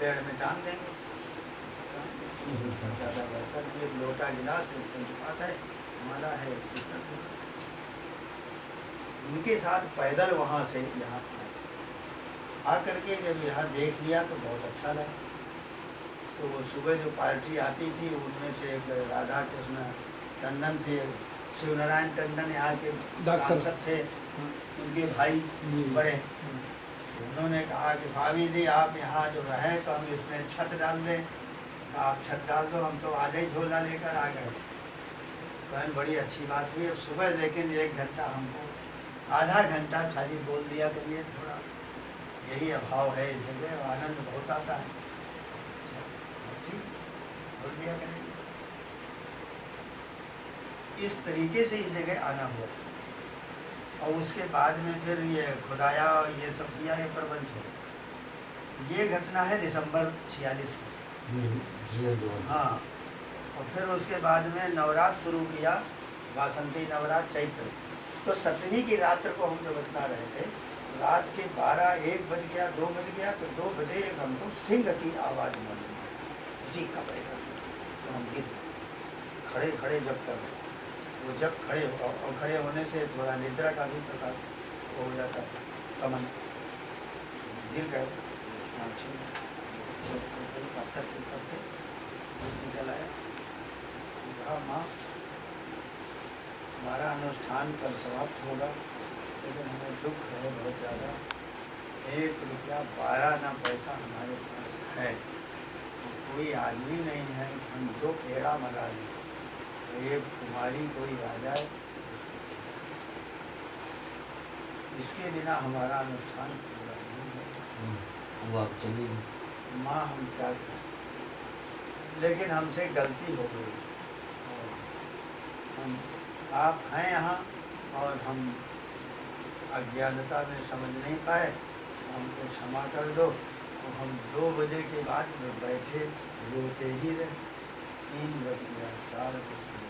पेड़ में टांग देंगे। ज़्यादा बर्तन, एक लोटा गिलास, एक पंचपात है, माला है, एक पुस्तक है। उनके साथ पैदल वहाँ से यहाँ आए। आकर के जब यहाँ देख लिया तो बहुत अच्छा लगा। तो वो सुबह जो पार्टी आती थी उनमें से एक राधा कृष्ण टंडन थे, शिवनारायण टंडन यहाँ के सांसद थे, उनके भाई बड़े। उन्होंने कहा कि भाभी जी आप यहाँ जो रहें तो हम इसमें छत डाल दें। आप छत डाल दो, हम तो आधे ही झोला लेकर आ गए। बहन बड़ी अच्छी बात हुई। अब सुबह लेकिन 1 घंटा हमको, आधा घंटा खाली बोल दिया करिए थोड़ा, यही अभाव है इस जगह, आनंद बहुत आता है। अच्छा ठीक, बोल दिया करेंगे। इस तरीके से इस जगह आना हुआ। और उसके बाद में फिर ये खुदाया और ये सब किया, ये प्रबंध हो गया। ये घटना है दिसंबर 46 की। हाँ, और फिर उसके बाद में नवरात्र शुरू किया, वासंती नवरात्र चैत्र। तो सप्तमी की रात्र को हम जो बता रहे थे, रात के 12-1 बज गया, 2 बज गया, तो 2 बजे एक हमको सिंह की आवाज़ मालूम पड़ी, उसी कमरे का। तो हम गिर गए, खड़े खड़े जब कर रहे। वो जब खड़े और खड़े होने से थोड़ा निद्रा का भी प्रकाश हो जाता था, समन गिर गए। पत्थर के ऊपर थे, निकल आया। कहा माँ हमारा अनुष्ठान कल समाप्त होगा, लेकिन हमें दुख है बहुत ज़्यादा। 1 रुपया 12 ना पैसा हमारे पास है, तो कोई आदमी नहीं है कि हम 2 पेड़ा मंगा लें, तो एक कुमारी कोई आ जाए, इसके बिना हमारा अनुष्ठान पूरा नहीं होगा। चलिए माँ हम क्या करें, लेकिन हमसे गलती हो गई। हम आप हैं यहाँ और हम अज्ञानता में समझ नहीं पाए, हमको क्षमा कर दो। तो हम 2 बजे के बाद में बैठे रोते ही रहे। 3 बज गया, 4 बज गया,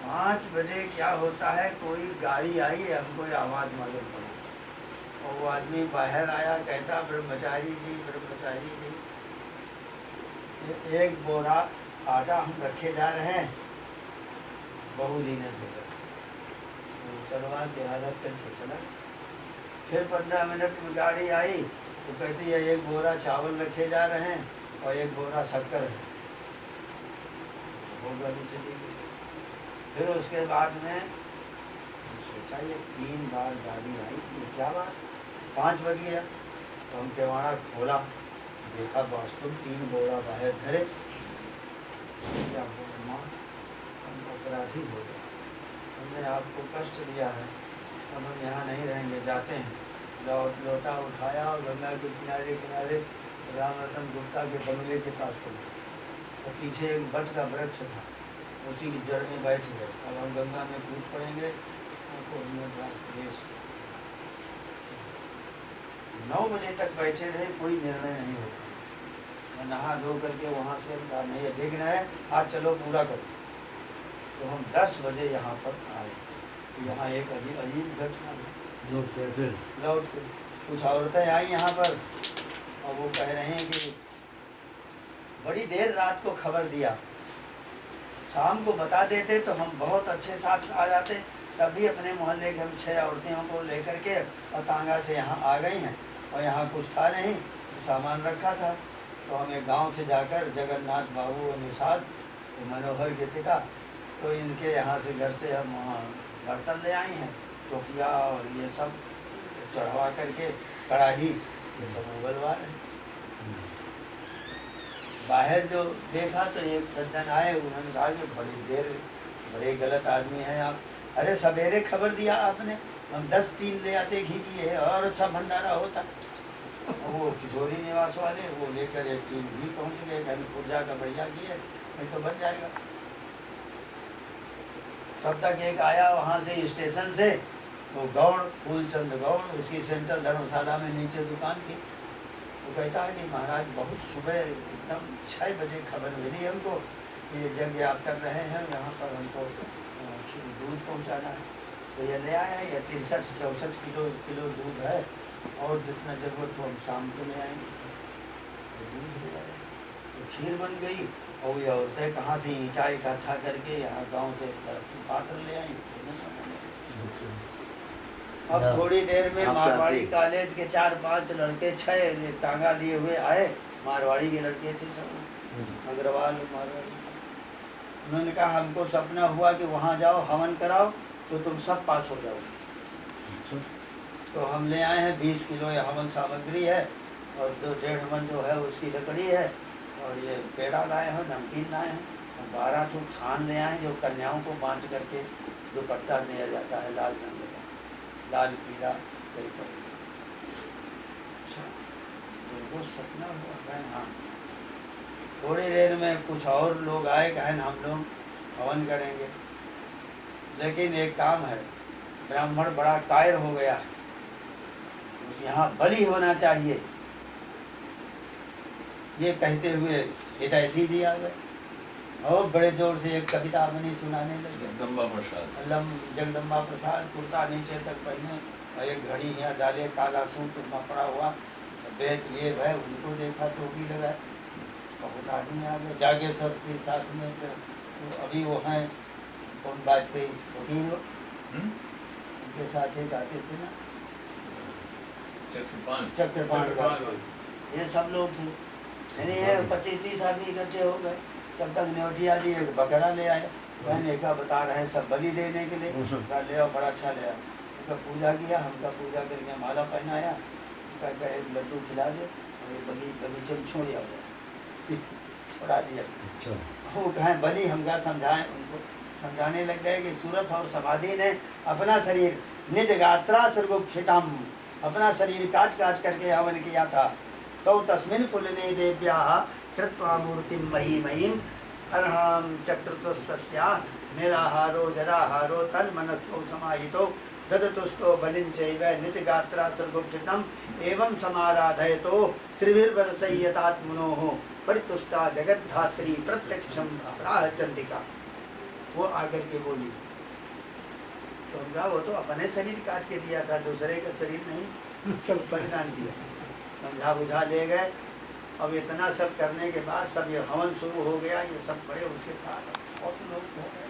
5 बजे क्या होता है, कोई गाड़ी आई, हमको आवाज़ मालूम पड़ा और वो आदमी बाहर आया, कहता ब्रह्मचारी जी, ब्रह्मचारी जी, 1 बोरा आटा हम रखे जा रहे हैं, बहू जी ने भेजा। उतरवा के हालत करके चला। फिर 15 मिनट में गाड़ी आई तो कहती है 1 बोरा चावल रखे जा रहे हैं और 1 बोरा शक्कर है। वो गाड़ी चली गई। फिर उसके बाद में सोचा ये 3 बार गाड़ी आई, ये क्या बात। 5 बज गया तो हम केवाड़ा खोला, देखा वास्तव 3 बोरा बाहर धरे। क्या हुआ माँ, हम अपराधी हो गए, हमने आपको कष्ट दिया है, अब हम यहाँ नहीं रहेंगे, जाते हैं। लोटा उठाया और गंगा के किनारे किनारे राम रतन गुप्ता के बंगले के पास पहुँचे। और पीछे एक बट का वृक्ष था, उसी की जड़ में बैठ गए। अब हम गंगा में कूद पड़ेंगे, आपको हमें बड़ा क्लेश। 9 बजे तक बैठे रहे, कोई निर्णय नहीं हो पाया। मैं नहा धो करके वहाँ से नहीं विघ्न है, आज चलो पूरा करो। तो हम 10 बजे यहाँ पर आए। यहाँ एक अजीब घटना लौट के कुछ औरतें आई यहाँ पर और वो कह रहे हैं कि बड़ी देर रात को खबर दिया, शाम को बता देते तो हम बहुत अच्छे साथ आ जाते। तब भी अपने मोहल्ले के हम 6 औरतें को लेकर के और तांगा से यहाँ आ गई हैं और यहाँ कुछ था नहीं, सामान रखा था। तो हम एक गाँव से जाकर जगन्नाथ बाबू और निषाद मनोहर के पिता, तो इनके यहाँ से घर से हम वहाँ बर्तन ले आई हैं, टोपिया और ये सब चढ़वा करके, कढ़ाई ये सब उगलवा रहे। बाहर जो देखा तो एक सज्जन आए, उन्होंने कहा कि बड़ी देर, बड़े गलत आदमी हैं आप। अरे सवेरे खबर दिया आपने, हम 10 टीन ले आते घी की है और अच्छा भंडारा होता। वो किशोरी निवास वाले वो लेकर 1 टीन घी पहुँच गए, घर पूजा का बढ़िया घी है, नहीं तो बन जाएगा। तब तक एक आया वहाँ से स्टेशन से, वो गौड़, फूलचंद गौड़, उसकी सेंट्रल धर्मशाला में नीचे दुकान थी। वो कहता है कि महाराज बहुत सुबह एकदम 6 बजे खबर मिली हमको, ये यज्ञ आप कर रहे हैं, यहाँ पर हमको दूध पहुँचाना है। तो ये ले आया, ये 63-64 किलो दूध है, और जितना ज़रूरत हो हम शाम को ले आएंगे। तो दूध ले आए, तो खीर बन गई। और ये औरतें कहाँ से ईंटा इकट्ठा करके यहाँ गांव से पात्र ले आई। अब थोड़ी देर में मारवाड़ी कॉलेज के 4-5 लड़के, 6 टांगा लिए हुए आए। मारवाड़ी के लड़के थे सब, अग्रवाल मारवाड़ी। उन्होंने कहा हमको सपना हुआ कि वहाँ जाओ हवन कराओ तो तुम सब पास हो जाओगे। तो हम ले आए हैं 20 किलो ये हवन सामग्री है, और 2-1.5 मन जो है उसकी लकड़ी है, और ये पेड़ा लाए हैं, नमकीन लाए हैं, और 12 ठो थान ले आए जो कन्याओं को बांट करके दुपट्टा दिया जाता है लाल रंग का, लाल पीला कई तरह का। अच्छा, तो वो सपना हुआ है। हाँ, थोड़ी देर में कुछ और लोग आए, कहें हम लोग हवन करेंगे, लेकिन एक काम है, ब्राह्मण बड़ा कायर हो गया है, यहाँ बलि होना चाहिए। ये कहते हुए हितैषी जी आ गए और बड़े जोर से एक कविता अपनी सुनाने लगे। जगदम्बा प्रसाद कुर्ता नीचे तक पहने और एक घड़ी यहाँ डाले, काला सूट मपड़ा हुआ, बैग लिए भय, उनको देखा टोपी लगाए। बहुत आदमी आ गए, जागेश्वर के साथ में तो अभी वो हैं कौन वाजपेयी वकील, उनके साथ ही जाते थे ना, चक्रपाण, ये सब लोग थे। यानी है 25-30 आदमी इकट्ठे हो गए। तब तक न्योटिया जी एक बकरा ले आए, कहने का बता रहे सब बलि देने के लिए, ले आओ, बड़ा अच्छा ले आओ। उनका पूजा किया, हमका पूजा करके माला पहनाया, कह एक लड्डू खिला दे और ये बगीचे में छोड़ दिया, छोड़ा दिया। वो कहें बलि, हमका समझाएं, उनको समझाने लग गए कि सूरत और समाधि ने अपना शरीर निज गात्रा सर्गोक्षितम, अपना शरीर काट काट करके हवन किया था। तो तस्मिन् पुलने देव्या कृत्वा मूर्तिं महीमयीं अर्हां चक्रतुस्तस्या निराहारो जदाहारो तन्मनसो समाहितो ददतुस्तो बलिं चैव निज गात्रा सर्गोक्षितम् एवं समाराधयतो त्रिभिर्वर्षय्यतात्मनोः परितुष्टा जगद्धात्री प्रत्यक्षं प्राह चंडिका। वो आकर के बोली, तो उनका वो तो अपने शरीर काट के दिया था, दूसरे का शरीर नहीं बलिदान दिया। समझा बुझा ले गए। अब इतना सब करने के बाद सब ये हवन शुरू हो गया, ये सब बड़े उसके साथ बहुत लोग हो गए।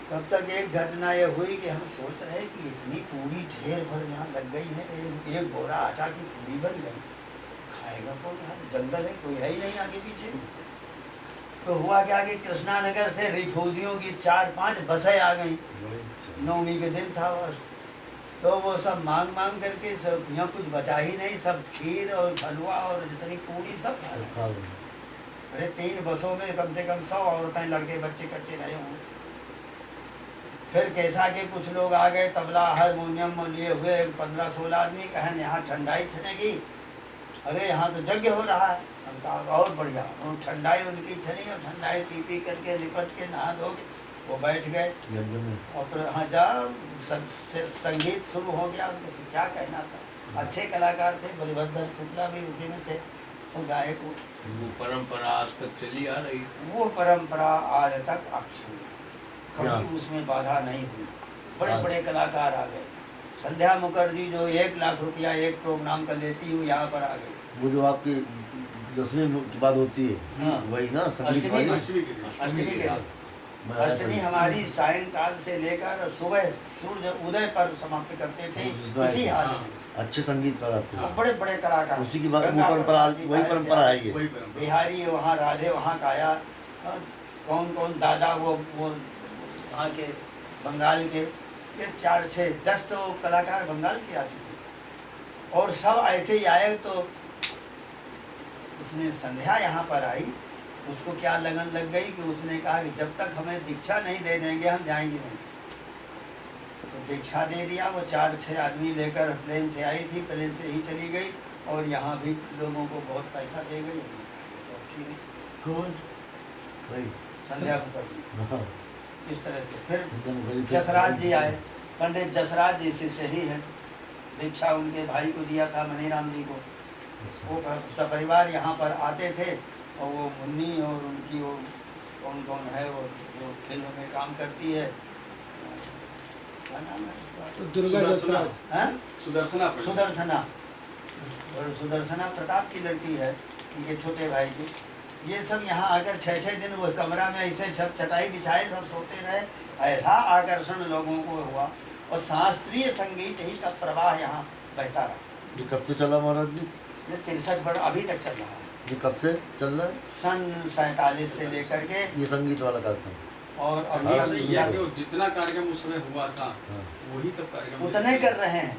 तब तक एक घटना ये हुई कि हम सोच रहे कि इतनी पूरी ढेर भर यहाँ लग गई है, एक बोरा आटा की पूरी बन गई, खाएगा कौन? यहाँ जंगल है, कोई है ही नहीं आगे पीछे। तो हुआ क्या कि कृष्णा नगर से रिफूजियों की 4-5 बसें आ गई। नवमी के दिन था वो, तो वो सब मांग मांग करके सब, यहाँ कुछ बचा ही नहीं, सब खीर और हलवा और जितनी पूरी सब खा गए। अरे 3 बसों में कम से कम 100 औरतें, लड़के बच्चे कच्चे रहे होंगे। फिर कैसा के कुछ लोग आ गए, तबला हारमोनियम लिए हुए 15-16 आदमी, कहें यहाँ ठंडाई छनेगी। अरे यहाँ तो यज्ञ हो रहा है। हम कहा और बढ़िया, और ठंडाई उनकी छनी, और ठंडाई पी पी करके निपट के नहा धो वो बैठ गए। और फिर हाँ जा संगीत शुरू हो गया। उनको तो क्या कहना था, अच्छे कलाकार थे, बलिभद्र शुक्ला भी उसी में थे, वो गायक। वो परंपरा आज तक चली आ रही, वो परंपरा आज तक अक्षुण्ण, कभी उसमें बाधा नहीं हुई। बड़े बड़े कलाकार आ गए। संध्या मुखर्जी जो 1 लाख रुपया एक प्रोग्राम का लेती हुई यहाँ पर आ गई। वो जो आपकी 10वीं की बात होती है, हाँ। वही ना, अष्टमी के अष्टमी हमारी सायंकाल से लेकर सुबह सूर्य उदय पर समाप्त करते थे इसी हाल में। अच्छे संगीत पर आते हैं, बड़े बड़े कलाकार, उसी की परंपरा, वही परंपरा है ये। बिहारी वहाँ, राधे वहाँ का आया, कौन कौन दादा वो वहाँ के बंगाल के, ये 4-6-10 तो कलाकार बंगाल के आ चुके, और सब ऐसे ही आए। तो उसने संध्या यहाँ पर आई, उसको क्या लगन लग गई कि उसने कहा कि जब तक हमें दीक्षा नहीं दे देंगे हम जाएंगे नहीं। तो दीक्षा दे दिया। वो 4-6 आदमी लेकर प्लेन से आई थी, प्लेन से ही चली गई, और यहाँ भी लोगों को बहुत पैसा दे गई। तो अच्छी नहीं, कौन? संध्या मुखर्जी। इस तरह से फिर जसराज जी आए, पंडित जसराज जी से सही है, दीक्षा उनके भाई को दिया था, मनीराम जी को। वो सपरिवार यहाँ पर आते थे, और वो मुन्नी और उनकी वो कौन कौन है, वो जो फिल्म में काम करती है, क्या नाम है उसका? तो दुर्गा सुदर्शना। जसराज हाँ? सुदर्शना पंडित। सुदर्शना। और सुदर्शना प्रताप की लड़की है, उनके छोटे भाई की। ये सब यहाँ आकर 6-6 दिन वो कमरा में ऐसे छप चटाई बिछाए सब सोते रहे। ऐसा आकर्षण लोगों को हुआ और शास्त्रीय संगीत ही का प्रवाह यहाँ बहता रहा। ये कब से चला महाराज जी? ये 63 वर्ष अभी तक चल रहा है। ये कब से चल रहा है सन 47 से लेकर के ये संगीत वाला कार्यक्रम? और अब हाँ, सन ये जो जितना कार्यक्रम उस समय हुआ था हाँ। वही सब कार्यक्रम उतने कर रहे हैं।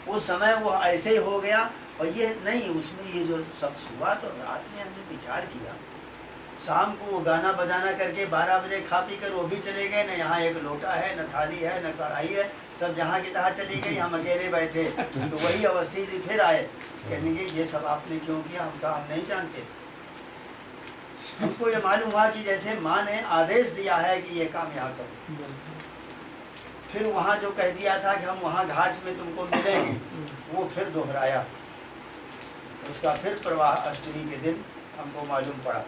उस समय वो ऐसे ही हो गया। और ये नहीं, उसमें ये जो सब हुआ तो रात में हमने विचार किया, शाम को वो गाना बजाना करके 12 बजे खा पी कर वो भी चले गए। न यहाँ एक लोटा है, न थाली है, न कढ़ाई है, सब जहाँ की तहाँ चली गई। हम अकेले बैठे तो वही अवस्थी जी फिर आए, कहने के ये सब आपने क्यों किया? हम कहा हम नहीं जानते, हमको ये मालूम हुआ कि जैसे माँ ने आदेश दिया है कि ये काम यहाँ करो। फिर वहाँ जो कह दिया था कि हम वहाँ घाट में तुमको मिलेंगे, वो फिर दोहराया। उसका फिर प्रवाह अष्टमी के दिन हमको मालूम पड़ा।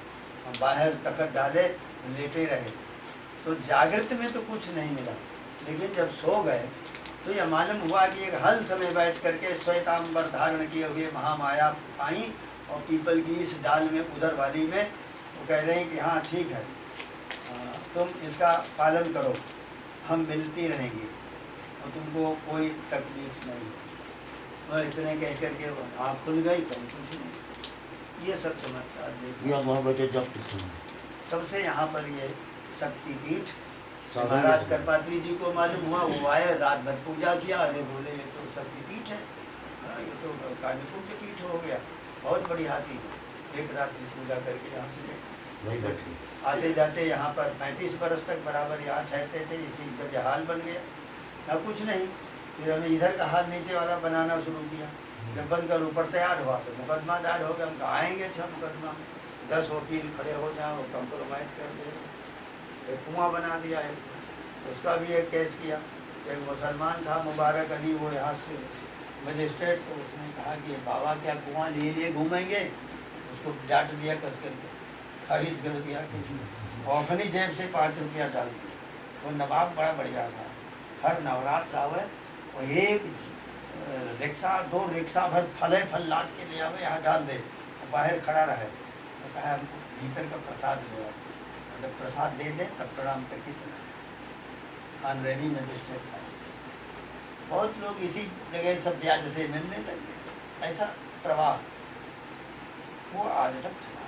हम बाहर तखत डाले, लेटे रहे, तो जागृत में तो कुछ नहीं मिला, लेकिन जब सो गए तो यह मालूम हुआ कि एक हंस में बैठ करके श्वेतांबर धारण किए हुए महामाया आई और पीपल की इस डाल में उधर वाली में वो कह रहे हैं कि हाँ ठीक है, तुम इसका पालन करो, हम मिलती रहेंगी और तुमको कोई तकलीफ नहीं। वह इतने कह करके आँख खुल गई, कहीं कुछ नहीं। ये सब चमत्कार देखा। यहाँ वहाँ बैठे जब कुछ तब से यहाँ पर ये शक्तिपीठ साधन महाराज नहीं। करपात्री जी को मालूम हुआ, वो आए, रात भर पूजा किया। अरे बोले ये तो शक्तिपीठ है, ये तो कालीपुर पीठ हो गया, बहुत बढ़िया चीज़ है। एक रात की पूजा करके यहाँ से गए। वहीं बैठे। आते जाते यहाँ पर 35 बरस तक बराबर यहाँ ठहरते थे। इसी जब यह हाल बन गया ना कुछ नहीं, फिर हमने इधर का हाल नीचे वाला बनाना शुरू किया। जब बंद कर ऊपर तैयार हुआ तो मुकदमा दायर हो गया। हम आएंगे 6 मुकदमा में 10 वकील खड़े हो जाए और कंप्रोमाइज़ कर देंगे। एक कुआं बना दिया है, उसका भी एक केस किया। एक मुसलमान था मुबारक अली, वो यहाँ से मजिस्ट्रेट, तो उसने कहा कि बाबा क्या कुआं लिए घूमेंगे? उसको डांट दिया कस करके, खारिज कर दिया कि और अपनी जेब से 5 रुपया डाल दिया। वो नवाब बड़ा बढ़िया था, हर नवरात्र आवे और एक रिक्शा 2 रिक्शा भर फल लाद के ले आवे, यहाँ डाल दे और बाहर खड़ा रहे। तो कहा हमको भीतर का प्रसाद ले आओ, जब प्रसाद दे दे तब प्रणाम करके चला जाए। ऑनरेडी मजिस्ट्रेट था। बहुत लोग इसी जगह सब ब्याज से मिलने लग गए। सब ऐसा प्रवाह वो आज तक चला।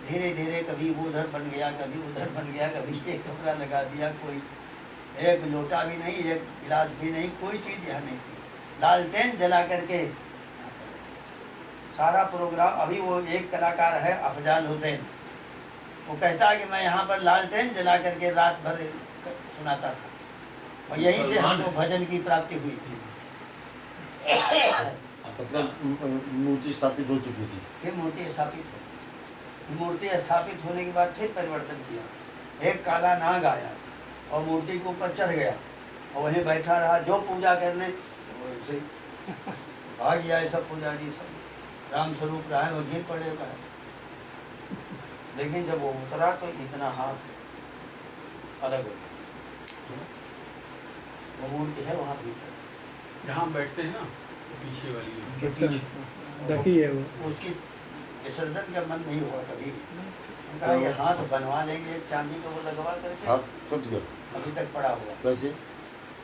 धीरे धीरे कभी वो उधर बन गया, कभी उधर बन गया, कभी एक कपड़ा लगा दिया। कोई एक लोटा भी नहीं, एक गिलास भी नहीं, कोई चीज़ यहाँ नहीं थी। लालटेन जला करके सारा प्रोग्राम। अभी वो एक कलाकार है अफजाल हुसैन, वो कहता है कि मैं यहाँ पर लालटेन जला करके रात भर सुनाता था और यहीं से हमको भजन की प्राप्ति हुई। मतलब मूर्ति स्थापित हो चुकी थी। फिर मूर्ति स्थापित हो गई। मूर्ति स्थापित होने के बाद फिर परिवर्तन किया। एक काला नाग आया और मूर्ति के ऊपर चढ़ गया और वहीं बैठा रहा। जो पूजा करने तो वैसे भाग गया। ये सब पुजारी सब राम स्वरूप रहा है, वो गिर पड़ेगा। लेकिन जब वो उतरा तो इतना हाथ अलग हो गया। वो मूर्ति है वहाँ भीतर, जहाँ हम बैठते हैं ना पीछे वाली उनके पीछे ढकी है वो। उसकी विसर्जन का मन नहीं हुआ कभी भी। उनका ये हाथ बनवा लेंगे, चांदी का वो लगवा करके, हाथ कट गया अभी तक पड़ा हुआ। कैसे?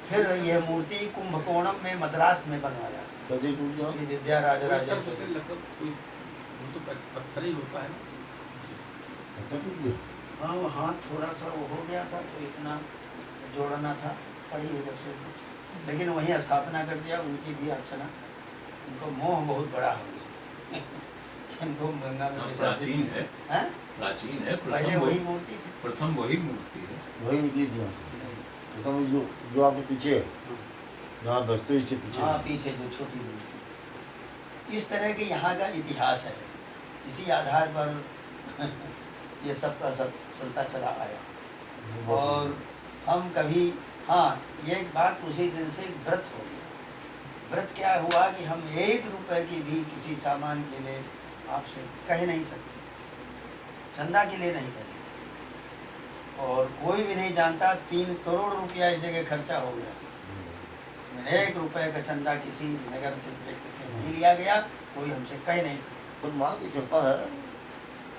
फिर ये मूर्ति कुंभकोणम में मद्रास में बनवाया कैसे टूट गया? श्री विद्या राजा उसे लगभग कोई वो तो पत्थर ही होता है ना। कैसे टूट गया? हाँ वो हाथ थोड़ा सा वो हो गया था तो इतना जोड़ना था, पड़ी है जब से कुछ। लेकिन वहीं स्थापना कर दिया। उनकी भी अर्चना, उनको मोह बहुत बड़ा है उनको गंगा में प्राचीन है, हैं? प्राचीन है। पहले वही मूर्ति थी। प्रथम वही मूर्ति है। वही निकली थी यहाँ से। बताओ जो आपके पीछे है, जहाँ बैठते हो इसके पीछे। हाँ पीछे जो छोटी मूर्ति। इस तरह के यहाँ का इतिहास है। इसी आधार पर ये सब का सब चलता चला आया। और हम कभी, हाँ ये बात उसी दिन से व्रत हो गया। व्रत क्या हुआ कि हम 1 रुपए की भी किसी सामान के लिए आपसे कह नहीं सकते, चंदा के लिए नहीं करेंगे। और कोई भी नहीं जानता 3 करोड़ रुपया इस जगह खर्चा हो गया। 1 रुपए का चंदा किसी नगर के व्यक्ति से नहीं लिया गया, कोई हमसे कह नहीं सकता। तो माँ की कृपा है।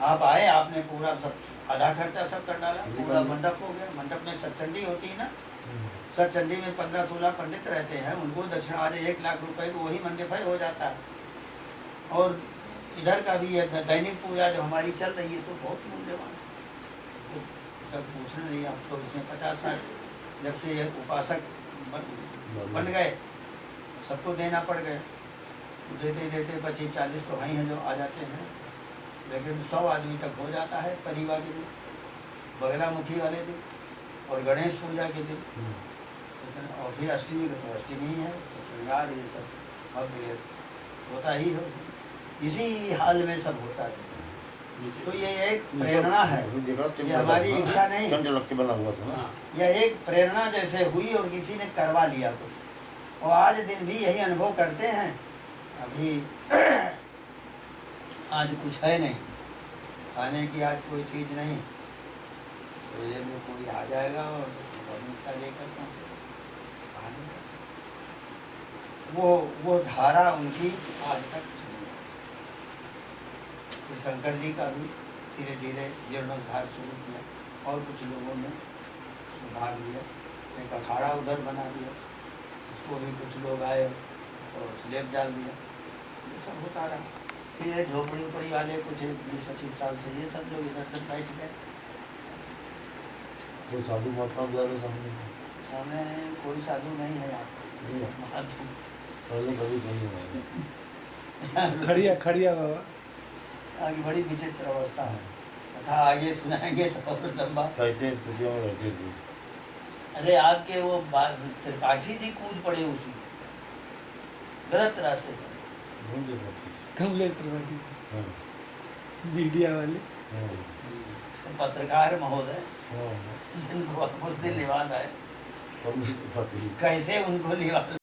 आप आए, आपने पूरा सब आधा खर्चा सब कर डाला, पूरा मंडप हो गया। मंडप में सतचंडी होती है ना, सतचंडी में 15-16 पंडित रहते हैं, उनको दक्षिणा आज 1 लाख रुपए को वही मंडप है हो जाता है। और इधर का भी है दैनिक पूजा जो हमारी चल रही है तो बहुत मूल्यवान है। तो जब पूछना नहीं, अब तो इसमें 50 साल जब से ये उपासक बन गए सबको देना पड़ गया। तो देते देते 25-40 तो हैं जो आ जाते हैं, लेकिन 100 आदमी तक हो जाता है परिवार के दिन, बगला मुखी वाले दिन और गणेश पूजा के दिन। और फिर अष्टमी का तो अष्टमी ही है, तो श्रृंगार ये सब अब ये होता ही है, इसी हाल में सब होता है। तो ये एक प्रेरणा है, ये हमारी इच्छा नहीं, चंड लग के बना हुआ था ना। हाँ, यह एक प्रेरणा जैसे हुई और किसी ने करवा लिया कुछ, और आज दिन भी यही अनुभव करते हैं। अभी आज कुछ है नहीं, खाने की आज कोई चीज़ नहीं, तो ये में कोई आ जाएगा और का लेकर पहुँचेगा, खाने का वो धारा उनकी आज तक चली है। तो शंकर जी का भी धीरे धीरे जीर्णोद्धार शुरू किया और कुछ लोगों ने उसमें भाग लिया, एक अखाड़ा उधर बना दिया, उसको भी कुछ लोग आए और स्लेब डाल दिया, ये सब होता रहा। फिर ये झोपड़ी उपड़ी वाले कुछ 20-25 साल से ये सब लोग इधर उधर बैठ गए। कोई साधु महात्मा बुला रहे सामने कोई साधु नहीं है यहाँ पर, नहीं। महात्मा पहले कभी नहीं हुआ। खड़िया बाबा आगे बड़ी विचित्र अवस्था है, तथा आगे सुनाएंगे तो और लंबा। कहते हैं स्थितियों में रहते थे। अरे आपके वो त्रिपाठी जी कूद पड़े उसी में, गलत रास्ते पर। कमले त्रिपाठी हाँ, मीडिया वाले हाँ, तो पत्रकार महोदय हाँ, जिनको बुद्धि लिवाल है, कभी त्रिपाठी। कैसे उनको लिवाल